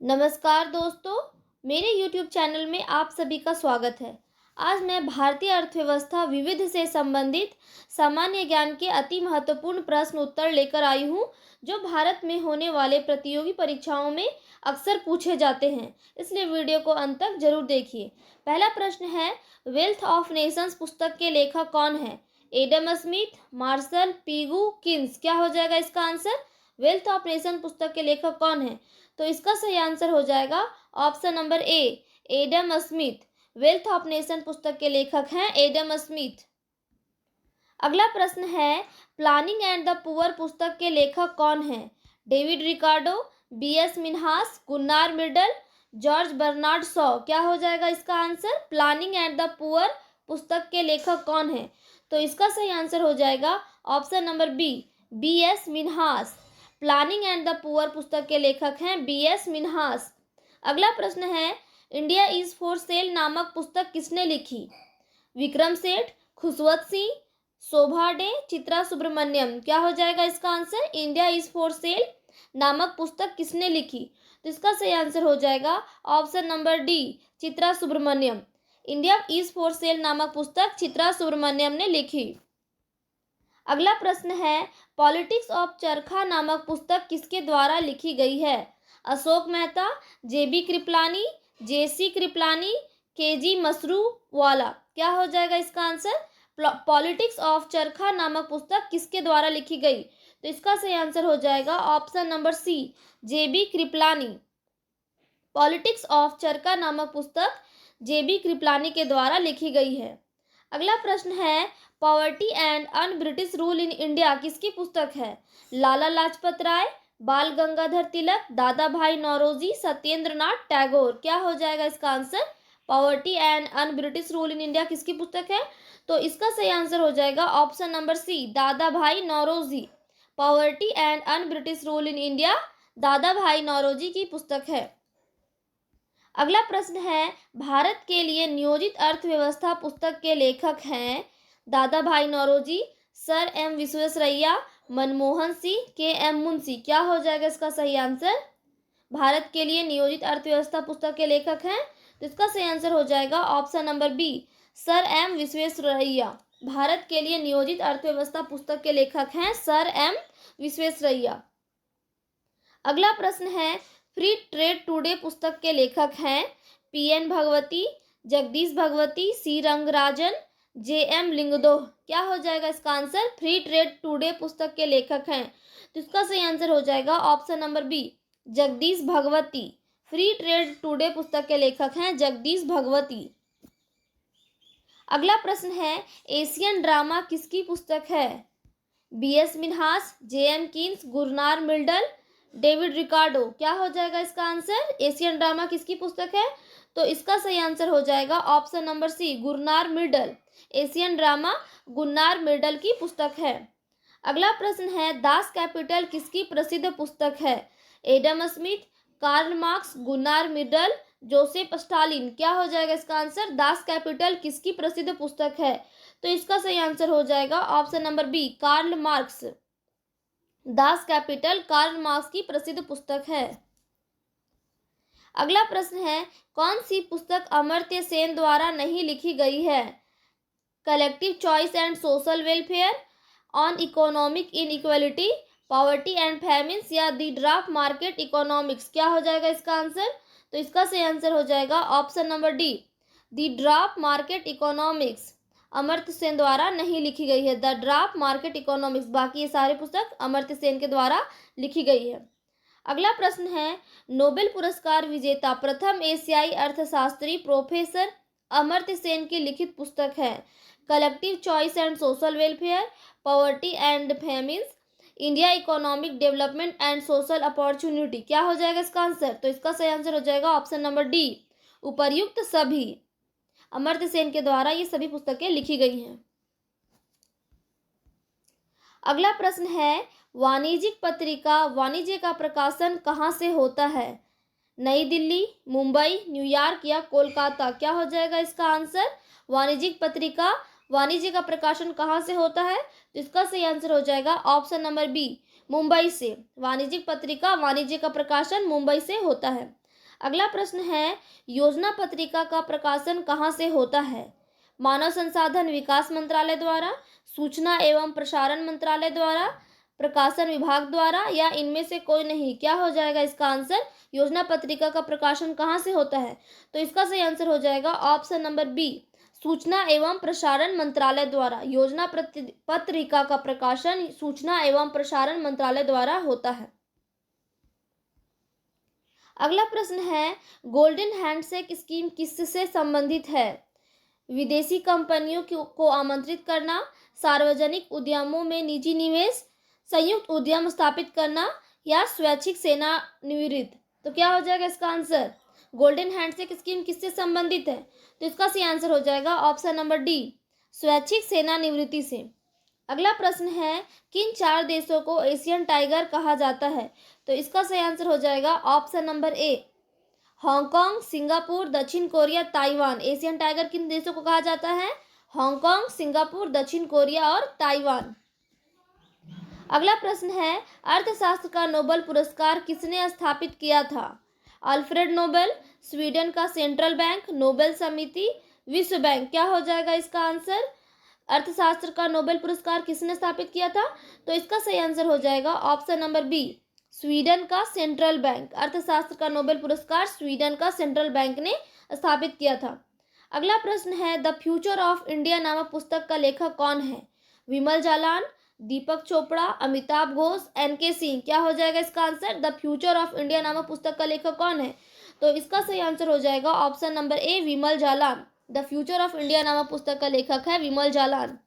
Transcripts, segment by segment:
नमस्कार दोस्तों, मेरे YouTube चैनल में आप सभी का स्वागत है। आज मैं भारतीय अर्थव्यवस्था विविध से संबंधित सामान्य ज्ञान के अति महत्वपूर्ण प्रश्न उत्तर लेकर आई हूँ, जो भारत में होने वाले प्रतियोगी परीक्षाओं में अक्सर पूछे जाते हैं। इसलिए वीडियो को अंत तक जरूर देखिए। पहला प्रश्न है, वेल्थ ऑफ नेशंस पुस्तक के लेखक कौन है? Adam Smith, Marshall, Pigou, Keynes. क्या हो जाएगा इसका आंसर? वेल्थ ऑफ नेशन पुस्तक के लेखक कौन है? तो इसका सही आंसर हो जाएगा option number A, Adam Smith. Wealth of nation पुस्तक के लेखक हैं एडम स्मिथ। अगला प्रश्न है, प्लानिंग एंड द पुअर पुस्तक के लेखक कौन है? David Ricardo, BS Minhas, Gunnar Myrdal, George Bernard Shaw. क्या हो जाएगा इसका answer? Planning and the poor पुस्तक के लेखक कौन है? तो इसका सही आंसर हो जाएगा option number B, BS Minhas. Planning and the poor पुस्तक के लेखक हैं बीएस मिन्हास। अगला प्रश्न है, इंडिया इज फॉर सेल नामक पुस्तक किसने लिखी? विक्रम सेठ, खुशवंत सिंह, शोभा डे, चित्रा सुब्रमण्यम। क्या हो जाएगा इसका answer? India is for sale नामक पुस्तक किसने लिखी? तो इसका सही आंसर हो जाएगा option number D, Chitra Subramaniam. India is for sale नामक पुस्तक चित्रा सुब्रमण्यम ने लिखी। अगला प्रश्न है, पॉलिटिक्स ऑफ चरखा नामक पुस्तक किसके द्वारा लिखी गई है? अशोक मेहता, जेबी कृपलानी, जेसी कृपलानी, केजी मसरू वाला। क्या हो जाएगा इसका आंसर? पॉलिटिक्स ऑफ चरखा नामक पुस्तक किसके द्वारा लिखी गई? तो इसका सही आंसर हो जाएगा option number C, JB Kripalani. Politics of charkha नामक पुस्तक जेबी कृपलानी के द्वारा लिखी गई है। अगला प्रश्न है, poverty and un British rule in India किसकी पुस्तक है? लाला लाजपत राय, बाल गंगाधर तिलक, दादा भाई नौरोजी, सत्येंद्र नाथ टैगोर। क्या हो जाएगा इसका answer? Poverty and un British rule in India किसकी पुस्तक है? तो इसका सही आंसर हो जाएगा option number C, Dadabhai Naoroji. Poverty and un British rule in India Dadabhai Naoroji की पुस्तक है। अगला प्रश्न है, भारत के लिए नियोजित अर्थव्यवस्था पुस्तक के लेखक हैं दादा भाई नौरोजी, सर एम विश्वेश्वरैया, मनमोहन सिंह, के एम मुंशी। क्या हो जाएगा इसका सही आंसर? भारत के लिए नियोजित अर्थव्यवस्था पुस्तक के लेखक हैं, तो इसका सही आंसर हो जाएगा option number B, sir M Visvesvaraya. Bharat के लिए नियोजित अर्थव्यवस्था पुस्तक के लेखक हैं सर एम विश्वेश्वरैया। अगला प्रश्न है, फ्री ट्रेड टुडे पुस्तक के लेखक हैं पीएन भगवती, जगदीश भगवती, सी रंगराजन, जेएम लिंगदोह। क्या हो जाएगा इसका आंसर? फ्री ट्रेड टुडे पुस्तक के लेखक हैं, तो इसका सही आंसर हो जाएगा option number B, Jagdish Bhagwati. Free trade today पुस्तक के लेखक हैं जगदीश भगवती। अगला प्रश्न है, एशियन ड्रामा किसकी पुस्तक है? BS Minhas, JM Keynes, Gunnar Myrdal, David Ricardo. क्या हो जाएगा इसका आंसर? एशियन ड्रामा किसकी पुस्तक है? तो इसका सही आंसर हो जाएगा option number C, Gunnar Myrdal. Asian drama Gunnar Myrdal की पुस्तक है। अगला प्रश्न है, दास कैपिटल किसकी प्रसिद्ध पुस्तक है? Adam Smith, Karl Marx, Gunnar Myrdal, Joseph Stalin. क्या हो जाएगा इसका आंसर? दास कैपिटल किसकी प्रसिद्ध पुस्तक है? तो इसका सही आंसर हो जाएगा option number B, Karl Marx. Das Kapital Karl Marx की प्रसिद्ध पुस्तक है। अगला प्रश्न है, कौन सी पुस्तक अमर्त्य सेन द्वारा नहीं लिखी गई है? Collective choice and social welfare, on economic inequality, poverty and famines, या द ड्राफ्ट मार्केट इकोनॉमिक्स। क्या हो जाएगा इसका आंसर? तो इसका सही आंसर हो जाएगा option number D, the draft market economics. Amartya Sen द्वारा नहीं लिखी गई है द ड्राफ्ट मार्केट इकोनॉमिक्स। बाकी ये सारे पुस्तक अमर्त्य सेन के द्वारा लिखी गई है। अगला प्रश्न है, नोबेल पुरस्कार विजेता प्रथम एशियाई अर्थशास्त्री प्रोफेसर अमर्त्य सेन की लिखित पुस्तक है collective choice and social welfare, poverty and famines, India economic development and social opportunity. क्या हो जाएगा इसका आंसर? तो इसका सही आंसर हो जाएगा ऑप्शन नंबर डी, उपर्युक्त सभी। अमर्त्य सेन के द्वारा ये सभी पुस्तकें लिखी गई हैं। अगला प्रश्न है, वाणिज्यिक पत्रिका वाणिज्य का प्रकाशन कहाँ से होता है? नई दिल्ली, मुंबई, न्यूयॉर्क या कोलकाता। क्या हो जाएगा इसका आंसर? वाणिज्यिक पत्रिका वाणिज्य का प्रकाशन कहाँ से होता है? तो इसका सही आंसर हो जाएगा ऑप्शन नंबर बी, मुंबई से। वाणिज्यिक पत्रिका वाणिज्य का प्रकाशन मुंबई से होता है। अगला प्रश्न है, योजना पत्रिका का प्रकाशन कहाँ से होता है? मानव संसाधन विकास मंत्रालय द्वारा, सूचना एवं प्रसारण मंत्रालय द्वारा, प्रकाशन विभाग द्वारा, या इनमें से कोई नहीं? क्या हो जाएगा इसका आंसर? योजना पत्रिका का प्रकाशन कहाँ से होता है? तो इसका सही आंसर हो जाएगा ऑप्शन नंबर बी, सूचना एवं प्रसारण मंत्रालय द्वारा। योजना पत्रिका का प्रकाशन सूचना एवं प्रसारण मंत्रालय द्वारा होता है। अगला प्रश्न है, गोल्डन हैंडशेक स्कीम किससे संबंधित है? विदेशी कंपनियों को आमंत्रित करना, सार्वजनिक उद्यमों में निजी निवेश, संयुक्त उद्यम स्थापित करना, या स्वैच्छिक सेवानिवृत्ति? तो क्या हो जाएगा इसका आंसर? गोल्डन हैंडशेक स्कीम किससे संबंधित है? तो इसका सही आंसर हो जाएगा ऑप्शन नंबर डी, स्वैच्छिक सेवानिवृत्ति से। अगला प्रश्न है, किन 4 देशों को एशियन टाइगर कहा जाता है? तो इसका सही आंसर हो जाएगा ऑप्शन नंबर ए, हांगकांग, सिंगापुर, दक्षिण कोरिया, ताइवान। एशियन टाइगर किन देशों को कहा जाता है? हांगकांग, सिंगापुर, दक्षिण कोरिया और ताइवान। अगला प्रश्न है, अर्थशास्त्र का नोबेल पुरस्कार किसने स्थापित किया था? अल्फ्रेड नोबेल, स्वीडन का सेंट्रल बैंक, नोबेल समिति, विश्व बैंक? क्या हो जाएगा इसका आंसर? अर्थशास्त्र का नोबेल पुरस्कार किसने स्थापित किया था? तो इसका सही आंसर हो जाएगा ऑप्शन नंबर बी, स्वीडन का सेंट्रल बैंक। अर्थशास्त्र का नोबेल पुरस्कार स्वीडन का सेंट्रल बैंक ने स्थापित किया था। अगला प्रश्न है, द फ्यूचर ऑफ इंडिया नामक पुस्तक का लेखक कौन है? विमल जालान, दीपक चोपड़ा, अमिताभ घोष, एन.के. सिंह? क्या हो जाएगा इसका answer? The future of India नामक पुस्तक का लेखक कौन है? तो इसका सही आंसर हो जाएगा option number A, Vimal Jalan. The future of India नामक पुस्तक का लेखक है विमल जालान।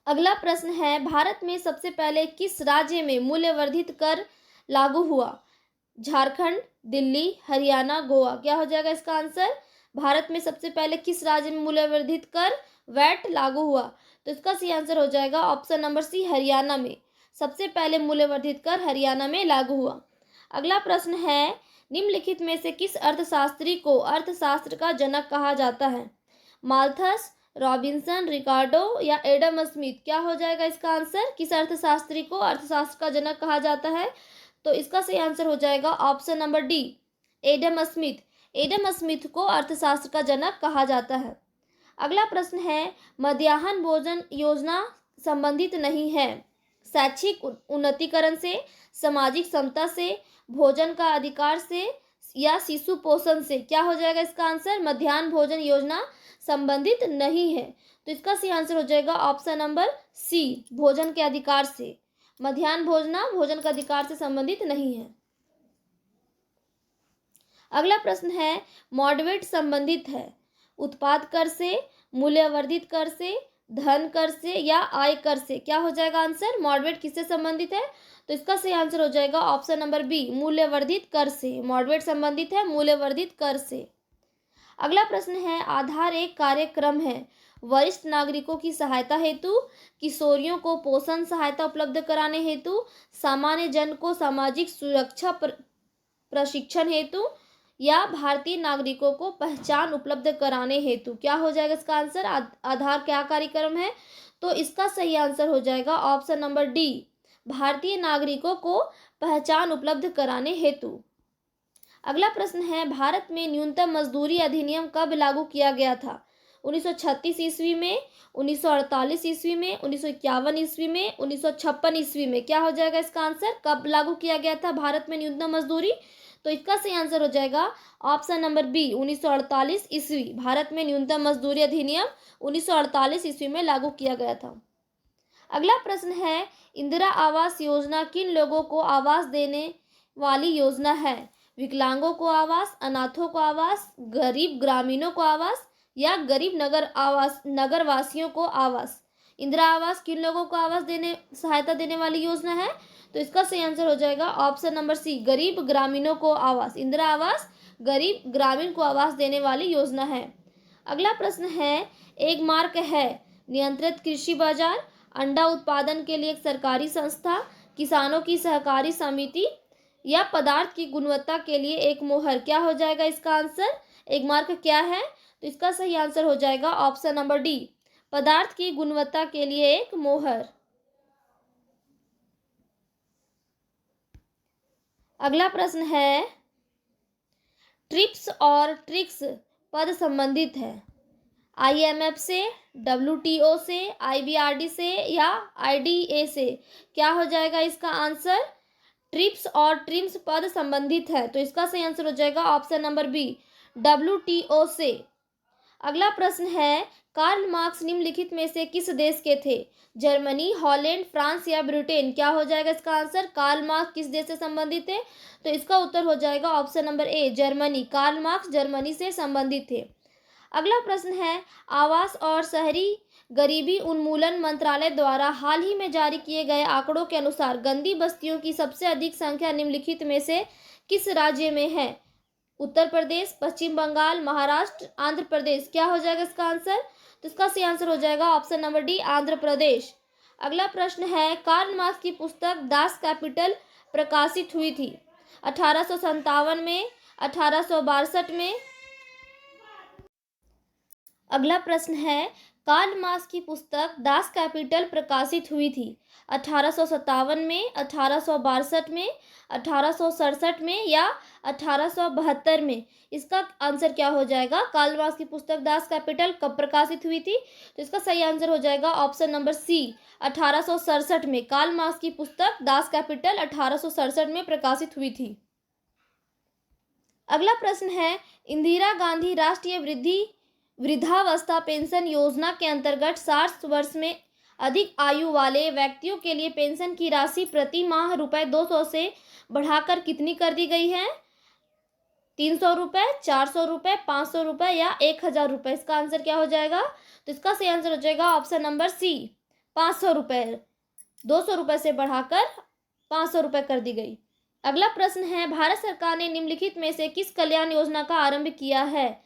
अगला प्रश्न है, भारत में सबसे पहले किस राज्य में मूल्यवर्धित कर लागू हुआ? झारखंड, दिल्ली, हरियाणा, गोवा? क्या हो जाएगा इसका आंसर? भारत में सबसे पहले किस राज्य में मूल्यवर्धित कर वैट लागू हुआ? तो इसका सही आंसर हो जाएगा ऑप्शन नंबर सी, हरियाणा में। सबसे पहले मूल्यवर्धित कर हरियाणा में लागू हुआ। अगला प्रश्न है, निम्नलिखित में से किस अर्थशास्त्री को अर्थशास्त्र का जनक कहा जाता है? माल्थस, रॉबिन्सन, रिकार्डो, या एडम स्मिथ? क्या हो जाएगा इसका आंसर? किस अर्थशास्त्री को अर्थशास्त्र का जनक कहा जाता है? तो इसका सही आंसर हो जाएगा option number D, Adam Smith. Adam Smith को अर्थशास्त्र का जनक कहा जाता है। अगला प्रश्न है, मध्याह्न भोजन योजना संबंधित नहीं है शैक्षिक उन्नतीकरण से, सामाजिक समता से, भोजन का अधिकार से, या शिशु पोषण से? क्या हो जाएगा इसका आंसर? मध्याह्न भोजन योजना संबंधित नहीं है। तो इसका सही आंसर हो जाएगा ऑप्शन नंबर सी, भोजन के अधिकार से। मध्याह्न भोजना भोजन का अधिकार से संबंधित नहीं है। अगला प्रश्न है, मॉडरेट संबंधित है उत्पाद कर से, मूल्यवर्धित कर से, धन कर से, या आय कर से? क्या हो जाएगा आंसर? मॉडरेट किससे संबंधित है? तो इसका सही आंसर हो जाएगा ऑप्शन नंबर बी, मूल्यवर्धित कर से। मॉडरेट संबंधित है मूल्यवर्धित कर से। अगला प्रश्न है, आधार एक कार्यक्रम है वरिष्ठ नागरिकों की सहायता हेतु, किशोरियों को पोषण सहायता उपलब्ध कराने हेतु, सामान्य जन को सामाजिक सुरक्षा प्रशिक्षण हेतु, या भारतीय नागरिकों को पहचान उपलब्ध कराने हेतु? क्या हो जाएगा इसका आंसर? आधार क्या कार्यक्रम है? तो इसका सही आंसर हो जाएगा ऑप्शन नंबर डी, भारतीय नागरिकों को पहचान उपलब्ध कराने हेतु। अगला प्रश्न है, भारत में न्यूनतम मजदूरी अधिनियम कब लागू किया गया था? 1936 ईस्वी में, 1948 ईस्वी में, 1951 ईस्वी में, 1956 ईस्वी में? क्या हो जाएगा इसका आंसर? कब लागू किया गया था भारत में न्यूनतम मजदूरी? तो इसका सही आंसर हो जाएगा ऑप्शन नंबर बी, 1948 ईस्वी। भारत में न्यूनतम मजदूरी अधिनियम 1948 ईस्वी में लागू किया गया था। अगला प्रश्न है, इंदिरा आवास योजना किन लोगों को आवास देने वाली योजना है? विकलांगों को आवास, अनाथों को आवास, गरीब ग्रामीणों को आवास, या गरीब नगरवासियों को आवास? इंदिरा आवास किन लोगों को आवास देने सहायता देने वाली योजना है? तो इसका सही आंसर हो जाएगा ऑप्शन नंबर सी, गरीब ग्रामीणों को आवास। इंदिरा आवास गरीब ग्रामीण को आवास देने वाली योजना है। अगला प्रश्न है, एक मार्क है नियंत्रित कृषि बाजार, अंडा उत्पादन के लिए एक सरकारी संस्था, किसानों की सहकारी समिति, या पदार्थ की गुणवत्ता के लिए एक मोहर? क्या हो जाएगा इसका आंसर? एक मार्क क्या है? तो इसका सही आंसर हो जाएगा ऑप्शन नंबर डी, पदार्थ की गुणवत्ता के लिए एक मोहर। अगला प्रश्न है, ट्रिप्स और ट्रिक्स पद संबंधित है? IMF से, WTO से, IBRD से या IDA से? क्या हो जाएगा इसका आंसर? ट्रिप्स और ट्रिम्स पद संबंधित है, तो इसका सही आंसर हो जाएगा ऑप्शन नंबर बी, WTO से। अगला प्रश्न है, कार्ल मार्क्स निम्नलिखित में से किस देश के थे? जर्मनी, हॉलैंड, फ्रांस या ब्रिटेन? क्या हो जाएगा इसका आंसर? कार्ल मार्क्स किस देश से संबंधित थे? तो इसका उत्तर हो जाएगा option number A, Germany. Karl Marx Germany से संबंधित थे। अगला प्रश्न है, आवास और शहरी गरीबी उन्मूलन मंत्रालय द्वारा हाल ही में जारी किए गए आंकड़ों के अनुसार गंदी बस्तियों की सबसे अधिक संख्या निम्नलिखित में से किस राज्य में है? उत्तर प्रदेश, पश्चिम बंगाल, महाराष्ट्र, आंध्र प्रदेश? क्या हो जाएगा इसका आंसर? तो इसका सही आंसर हो जाएगा option number D, Andhra Pradesh. अगला प्रश्न है, कार्ल मार्क्स की पुस्तक दास कैपिटल प्रकाशित हुई थी 1857 में, 1862 में? अगला प्रश्न है, कार्ल मार्क्स की पुस्तक दास कैपिटल प्रकाशित हुई थी 1857 में, 1862 में, 1867 में या 1872 में? इसका आंसर क्या हो जाएगा? कार्ल मार्क्स की पुस्तक दास कैपिटल कब प्रकाशित हुई थी? तो इसका सही आंसर हो जाएगा ऑप्शन नंबर सी, 1867 में। कार्ल मार्क्स की पुस्तक दास कैपिटल 1867 में प्रकाशित हुई थी। अगला प्रश्न है, इंदिरा गांधी राष्ट्रीय वृद्धावस्था पेंशन योजना के अंतर्गत 60 वर्ष में अधिक आयु वाले व्यक्तियों के लिए पेंशन की राशि प्रति माह ₹200 से बढ़ाकर कितनी कर दी गई है? 300 रुपये, 400 रुपये, 500 रुपये या 1000 रुपये? इसका आंसर क्या हो जाएगा? तो इसका सही आंसर हो जाएगा ऑप्शन नंबर सी, 500 रुपये। 200 रुपये से बढ़ाकर 500 रुपये कर दी गई। अगला प्रश्न है, भारत सरकार ने निम्नलिखित में से किस कल्याण योजना का आरंभ किया है?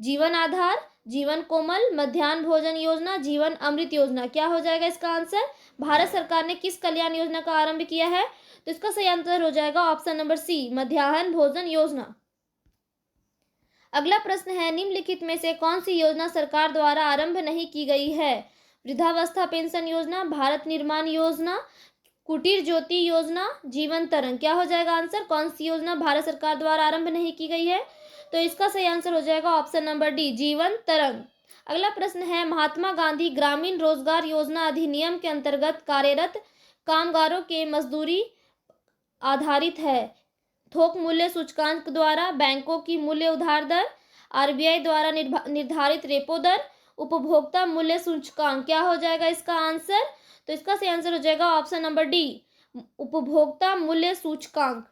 जीवन आधार, जीवन कोमल, मध्याह्न भोजन योजना, जीवन अमृत योजना? क्या हो जाएगा इसका आंसर? भारत सरकार ने किस कल्याण योजना का आरंभ किया है? तो इसका सही आंसर हो जाएगा ऑप्शन नंबर सी, मध्याह्न भोजन योजना। अगला प्रश्न है, निम्नलिखित में से कौन सी योजना सरकार द्वारा आरंभ नहीं की गई है? वृद्धावस्था पेंशन योजना, भारत निर्माण योजना, कुटीर ज्योति योजना, जीवन तरंग? क्या हो जाएगा आंसर? कौन सी योजना भारत सरकार द्वारा आरंभ नहीं की गई है? तो इसका सही आंसर हो जाएगा ऑप्शन नंबर डी, जीवन तरंग। अगला प्रश्न है, महात्मा गांधी ग्रामीण रोजगार योजना अधिनियम के अंतर्गत कार्यरत कामगारों के मजदूरी आधारित है थोक मूल्य सूचकांक द्वारा, बैंकों की मूल्य उधार दर, RBI द्वारा निर्धारित रेपो दर, उपभोक्ता मूल्य सूचकांक? क्या हो जाएगा इसका आंसर? तो इसका सही आंसर हो जाएगा ऑप्शन नंबर डी, उपभोक्ता मूल्य सूचकांक।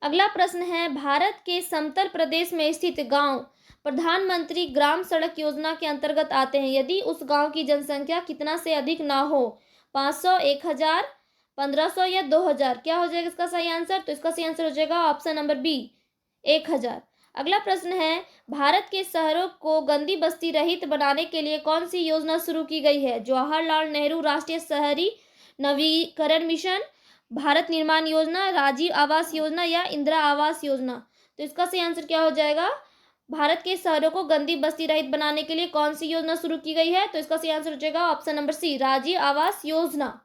अगला प्रश्न है, भारत के समतल प्रदेश में स्थित गांव प्रधानमंत्री ग्राम सड़क योजना के अंतर्गत आते हैं यदि उस गांव की जनसंख्या कितना से अधिक ना हो? 500, 1000, 1500 या 2000? क्या हो जाएगा इसका सही आंसर? तो इसका सही आंसर हो जाएगा ऑप्शन नंबर बी, 1000। अगला प्रश्न है, भारत के शहरों को गंदी बस्ती रहित बनाने के लिए कौन सी योजना शुरू की गई है? जवाहरलाल नेहरू राष्ट्रीय शहरी नवीकरण मिशन, भारत निर्माण योजना, राजीव आवास योजना या इंदिरा आवास योजना? तो इसका सही आंसर क्या हो जाएगा? भारत के शहरों को गंदी बस्ती रहित बनाने के लिए कौन सी योजना शुरू की गई है? तो इसका सही आंसर हो जाएगा ऑप्शन नंबर सी, राजीव आवास योजना।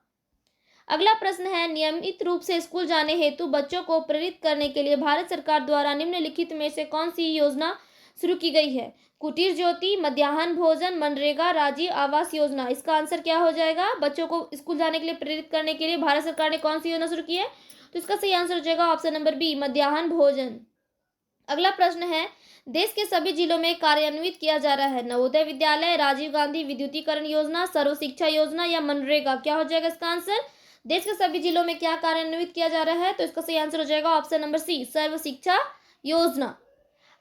अगला प्रश्न है, नियमित रूप से स्कूल जाने हेतु बच्चों को प्रेरित करने के लिए भारत सरकार द्वारा निम्नलिखित में से कौन सी योजना शुरू की गई है? कुटीर ज्योति, मध्याह्न भोजन, मनरेगा, राजीव आवास योजना? इसका आंसर क्या हो जाएगा? बच्चों को स्कूल जाने के लिए प्रेरित करने के लिए भारत सरकार ने कौन सी योजना शुरू की है? तो इसका सही आंसर हो जाएगा ऑप्शन नंबर बी, मध्याह्न भोजन। अगला प्रश्न है, देश के सभी जिलों में कार्यान्वित किया जा रहा है नवोदय विद्यालय, राजीव गांधी विद्युतीकरण योजना, सर्व शिक्षा योजना या मनरेगा? क्या हो जाएगा इसका आंसर? देश के सभी जिलों में क्या कार्यान्वित किया जा रहा है? तो इसका सही आंसर हो जाएगा ऑप्शन नंबर सी, सर्व शिक्षा योजना।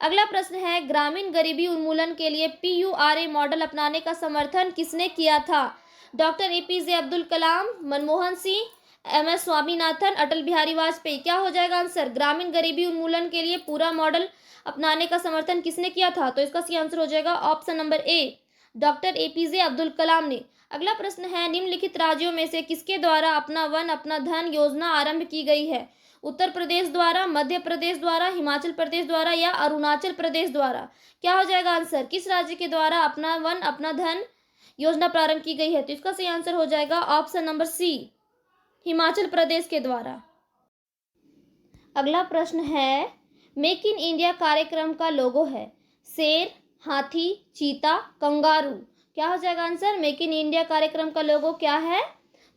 अगला प्रश्न है, ग्रामीण गरीबी उन्मूलन के लिए PURA मॉडल अपनाने का समर्थन किसने किया था? डॉक्टर APJ अब्दुल कलाम, मनमोहन सिंह, MS स्वामीनाथन, अटल बिहारी वाजपेयी? क्या हो जाएगा आंसर? ग्रामीण गरीबी उन्मूलन के लिए पूरा मॉडल अपनाने का समर्थन किसने किया था? तो इसका सही आंसर हो जाएगा option number A, doctor APJ Abdul Kalam ने। अगला प्रश्न है, निम्नलिखित राज्यों में से किसके द्वारा अपना वन अपना धन योजना आरंभ की गई है? उत्तर प्रदेश द्वारा, मध्य प्रदेश द्वारा, हिमाचल प्रदेश द्वारा या अरुणाचल प्रदेश द्वारा? क्या हो जाएगा आंसर? किस राज्य के द्वारा अपना वन अपना धन योजना प्रारंभ की गई है? तो इसका सही आंसर हो जाएगा ऑप्शन नंबर सी, हिमाचल प्रदेश के द्वारा। अगला प्रश्न है, मेक इन इंडिया कार्यक्रम का लोगो है? शेर, हाथी, चीता, कंगारू। क्या हो जाएगा आंसर? मेक इन इंडिया कार्यक्रम का लोगो क्या है?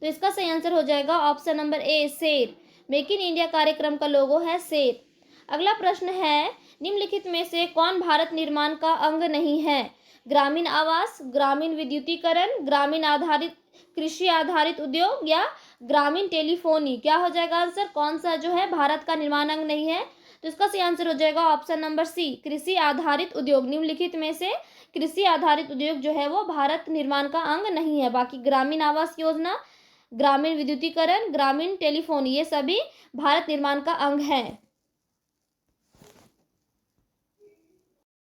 तो इसका सही आंसर हो जाएगा ऑप्शन नंबर ए, शेर। मेक इन इंडिया कार्यक्रम का लोगो है शेर। अगला प्रश्न है, निम्नलिखित में से कौन भारत निर्माण का अंग नहीं है? ग्रामीण आवास, ग्रामीण विद्युतीकरण, ग्रामीण आधारित कृषि आधारित उद्योग या ग्रामीण टेलीफोनी। क्या हो जाएगा आंसर? कौन सा जो है भारत का निर्माण अंग नहीं है? तो इसका सही आंसर हो जाएगा ऑप्शन नंबर सी, कृषि आधारित उद्योग। निम्नलिखित में से कृषि आधारित उद्योग जो है वो भारत निर्माण का अंग नहीं है। बाकी ग्रामीण आवास योजना, ग्रामीण विद्युतीकरण, ग्रामीण टेलीफोनी, ये सभी भारत निर्माण का अंग है।